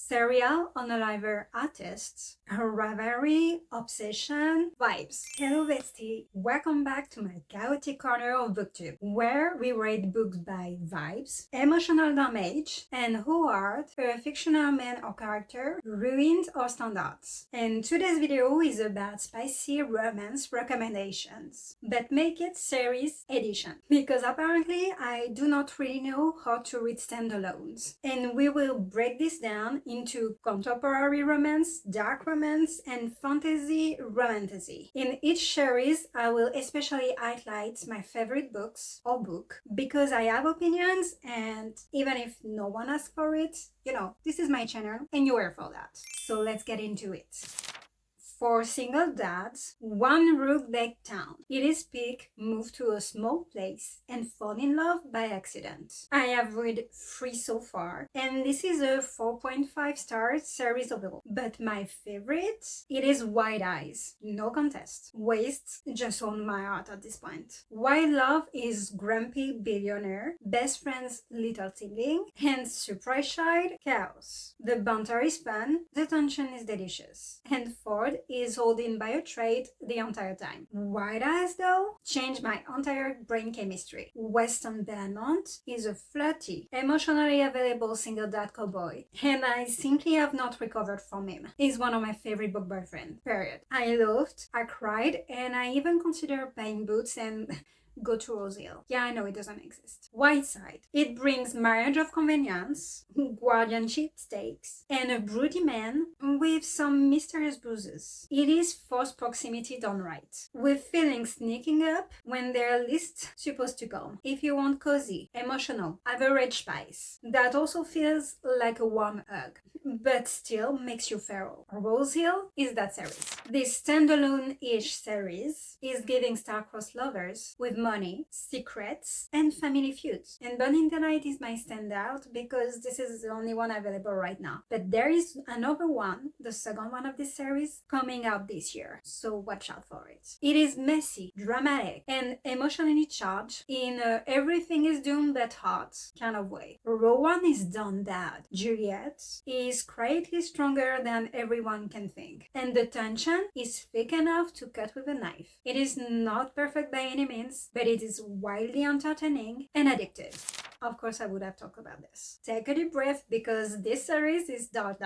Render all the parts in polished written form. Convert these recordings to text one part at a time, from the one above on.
serial unaliver artists, rivalry, obsession, vibes. Hello bestie, welcome back to my chaotic corner of booktube, where we rate books by vibes, emotional damage, and who art a fictional man or character ruined or standards. And today's video is about spicy romance recommendations, but make it series edition, because apparently I do not really know how to read standalones. And we will break this down into contemporary romance, dark romance, and fantasy romantasy. In each series, I will especially highlight my favorite books or book because I have opinions, and even if no one asks for it, you know, this is my channel and you're here for that. So let's get into it. For single dads, one rook-lake town. It is peak, move to a small place, and fall in love by accident. I have read 3 so far, and this is a 4.5 star series overall. But my favorite, it is Wild Eyes. No contest. Waste just own my heart at this point. Wild Love is grumpy billionaire, best friend's little sibling, and surprise child chaos. The banter is fun, the tension is delicious, and Ford is holding by a trait the entire time. Wild Eyes, though, changed my entire brain chemistry. Weston Belmont is a flirty, emotionally available single dad cowboy, and I simply have not recovered from him. He's one of my favorite book boyfriend, period. I loved, I cried, and I even considered buying boots and go to Rose Hill. Yeah, I know it doesn't exist. White Side. It brings marriage of convenience, guardianship stakes, and a broody man with some mysterious bruises. It is forced proximity done right, with feelings sneaking up when they're least supposed to come. If you want cozy, emotional, average spice, that also feels like a warm hug, but still makes you feral. Rose Hill is that series. This standalone-ish series is giving star-crossed lovers with money, secrets, and family feuds. And Burning the Night is my standout because this is the only one available right now. But there is another one, the second one of this series, coming out this year, so watch out for it. It is messy, dramatic, and emotionally charged in a everything is doomed but hot kind of way. Rowan is done that. Juliet is quietly stronger than everyone can think, and the tension is thick enough to cut with a knife. It is not perfect by any means, but it is wildly entertaining and addictive. Of course, I would have talked about this. Take a deep breath because this series is dark,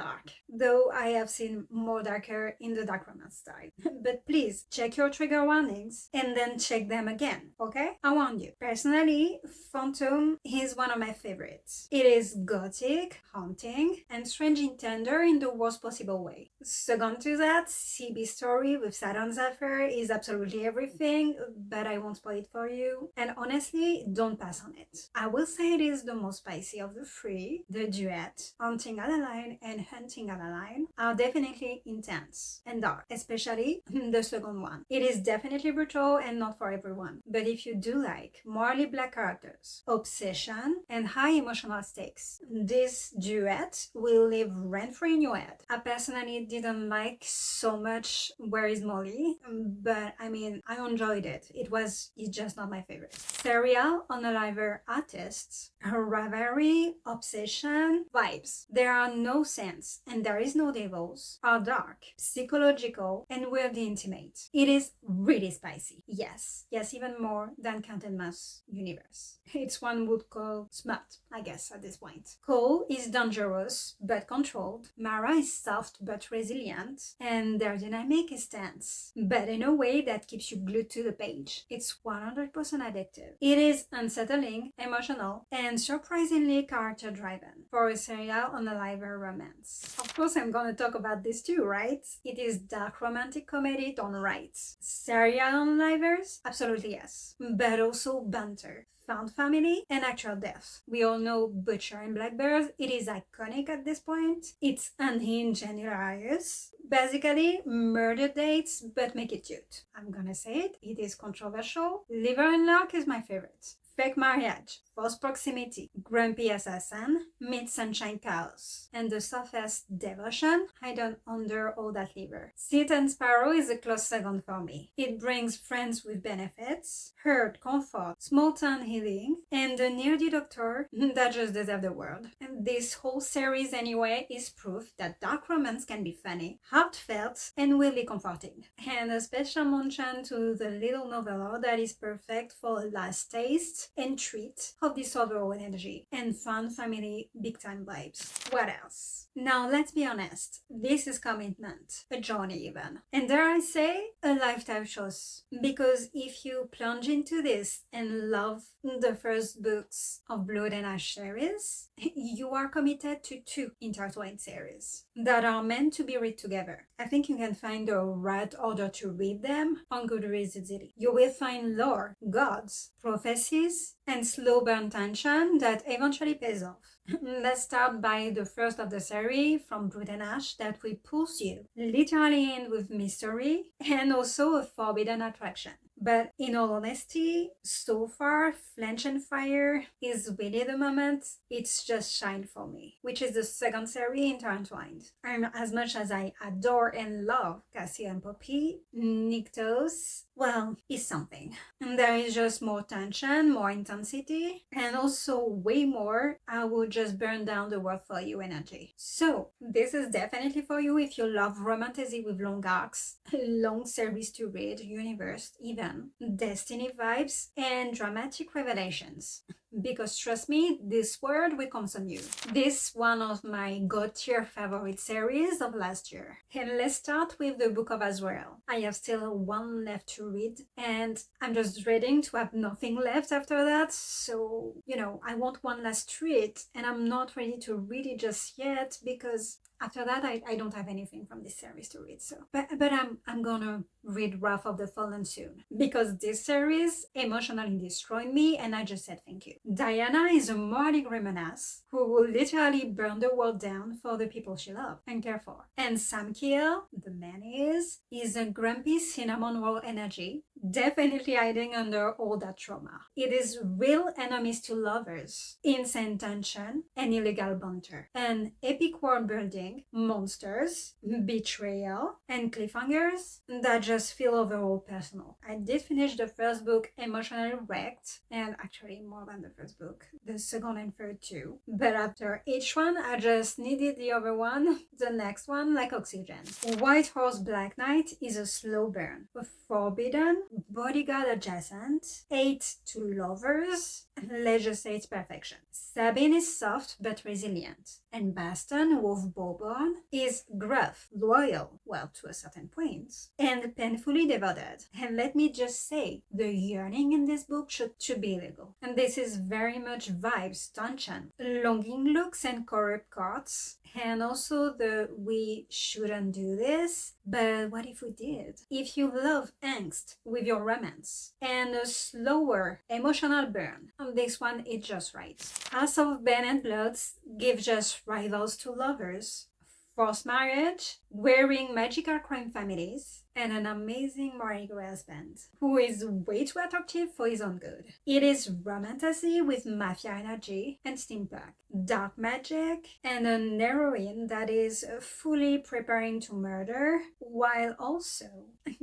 though I have seen more darker in the dark romance style. But please check your trigger warnings and then check them again, okay? I warn you. Personally, Phantom is one of my favorites. It is gothic, haunting, and strangely tender in the worst possible way. Second to that, CB Story with Saturn Zephyr is absolutely everything, but I won't spoil it for you. And honestly, don't pass on it. I will say it is the most spicy of the 3. The duet, Haunting Adeline and Hunting Adeline, are definitely intense and dark, especially the second one. It is definitely brutal and not for everyone, but if you do like morally black characters, obsession, and high emotional stakes, this duet will live rent-free in your head. I personally didn't like so much Where is Molly, but I mean, I enjoyed it. It's just not my favorite. Serial unaliver artists, rivalry, obsession, vibes. There are no saints and there is no devils, are dark, psychological, and weirdly intimate. It is really spicy. Yes, even more than Counted Mass universe. It's one would call smut, I guess, at this point. Cole is dangerous but controlled. Mara is soft but resilient, and their dynamic is tense, but in a way that keeps you glued to the page. It's 100% addictive. It is unsettling, emotional, and surprisingly character-driven for a serial unaliver romance. Of course, I'm gonna talk about this too, right? It is dark romantic comedy done right. Serial unalivers? Absolutely yes. But also banter, found family, and actual death. We all know Butcher and Blackbird. It is iconic at this point. It's unhinged and hilarious. Basically, murder dates, but make it cute. I'm gonna say it. It is controversial. Liver and Luck is my favorite. Fake marriage, false proximity, grumpy assassin, mid sunshine chaos, and the softest devotion hidden under all that liver. Sit and Sparrow is a close second for me. It brings friends with benefits, hurt, comfort, small town healing, and a nerdy doctor that just deserves the world. And this whole series anyway is proof that dark romance can be funny, heartfelt, and weirdly comforting. And a special mention to the little novella that is perfect for a last taste and treat of this overall energy and fun family big time vibes. What else? Now let's be honest, this is commitment, a journey even, and dare I say, a lifetime choice. Because if you plunge into this and love the first books of Blood and Ash series, you are committed to 2 intertwined series that are meant to be read together. I think you can find the right order to read them on Goodreads easily. You will find lore, gods, prophecies, and slow burn tension that eventually pays off. Let's start by the first of the series from Blood and Ash that will pulls you literally in with mystery and also a forbidden attraction. But in all honesty, so far, Flesh and Fire is really the moment it's just shined for me, which is the second series intertwined. And as much as I adore and love Cassie and Poppy, Nyctos, well, is something. And there is just more tension, more intensity, and also way more I will just burn down the world for you energy. So, this is definitely for you if you love Romantasy with long arcs, long series to read, universe, even destiny vibes, and dramatic revelations. Because trust me, this word will come on you. This one of my god tier favorite series of last year. And let's start with the Book of Azrael. I have still one left to read, and I'm just dreading to have nothing left after that. So, I want one last treat, and I'm not ready to read it just yet because after that, I don't have anything from this series to read. So, but I'm gonna read Wrath of the Fallen soon because this series emotionally destroyed me, and I just said thank you. Diana is a morally menace who will literally burn the world down for the people she loves and care for. And Sam Keel, the man is a grumpy cinnamon roll energy, definitely hiding under all that trauma. It is real enemies to lovers, insane tension, and illegal banter, an epic world building, monsters, betrayal, and cliffhangers that just feel overall personal. I did finish the first book emotionally wrecked, and actually more than the first book, the second and third too. But after each one, I just needed the other one, the next one, like oxygen. White Horse Black Knight is a slow burn, a forbidden, bodyguard adjacent, 8 to lovers, let's just say it's perfection. Sabine is soft but resilient, and Baston, Wolf Bourbon, is gruff, loyal, well, to a certain point, and painfully devoted. And let me just say, the yearning in this book should be illegal. And this is very much vibes, tension, longing looks and corrupt cards, and also the we shouldn't do this, but what if we did? If you love angst with your romance and a slower emotional burn, on this one it's just right. House of Ben and Bloods give just rivals to lovers, forced marriage, wearing magical crime families, and an amazing Murray husband, who is way too attractive for his own good. It is Romantasy with mafia energy and steampunk, dark magic, and an heroine that is fully preparing to murder while also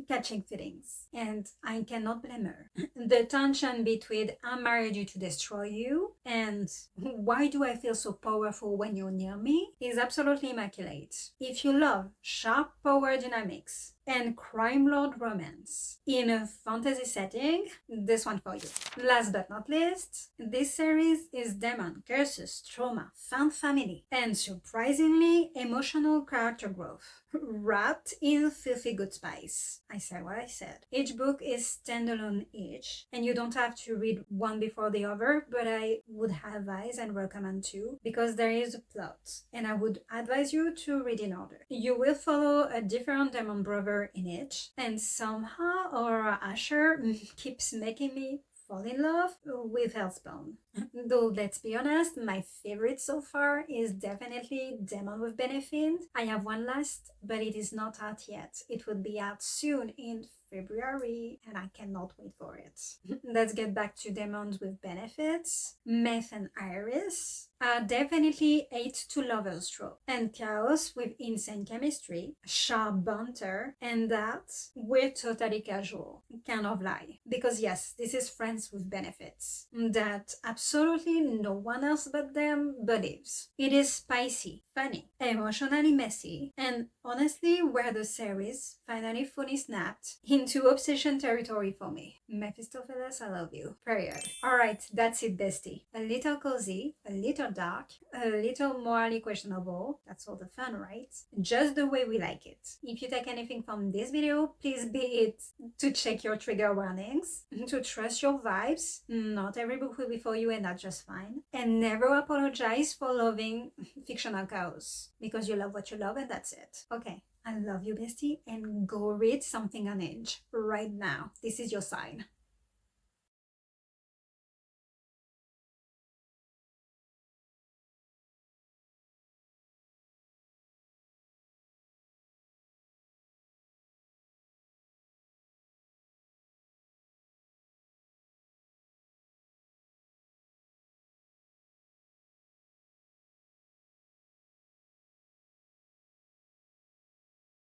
catching feelings. And I cannot blame her. The tension between I married you to destroy you and why do I feel so powerful when you're near me is absolutely immaculate. If you love sharp power dynamics and crime lord romance in a fantasy setting, this one for you. Last but not least, this series is demon, curses, trauma, found family, and surprisingly emotional character growth, wrapped in filthy good spice. I said what I said. Each book is standalone each, and you don't have to read one before the other, but I would advise and recommend two because there is a plot, and I would advise you to read in order. You will follow a different demon brother in each, and somehow or Asher keeps making me fall in love with Spellbound. Though, let's be honest, my favorite so far is definitely Demon with Benefit. I have one last, but it is not out yet. It will be out soon in February, and I cannot wait for it. Let's get back to Demons with Benefits. Meth and Iris are definitely hate to lovers trope, and Chaos with Insane Chemistry, Sharp Banter, and that we're totally casual kind of lie. Because yes, this is Friends with Benefits that absolutely no one else but them believes. It is spicy, funny, emotionally messy, and honestly where the series finally fully snapped into obsession territory for me. Mephistopheles, I love you. Period. Alright, that's it, bestie. A little cozy, a little dark, a little morally questionable. That's all the fun, right? Just the way we like it. If you take anything from this video, please be it to check your trigger warnings, to trust your vibes. Not every book will be for you, and that's just fine. And never apologize for loving fictional chaos, because you love what you love and that's it. Okay, I love you, bestie, and go read something on Edge right now. This is your sign.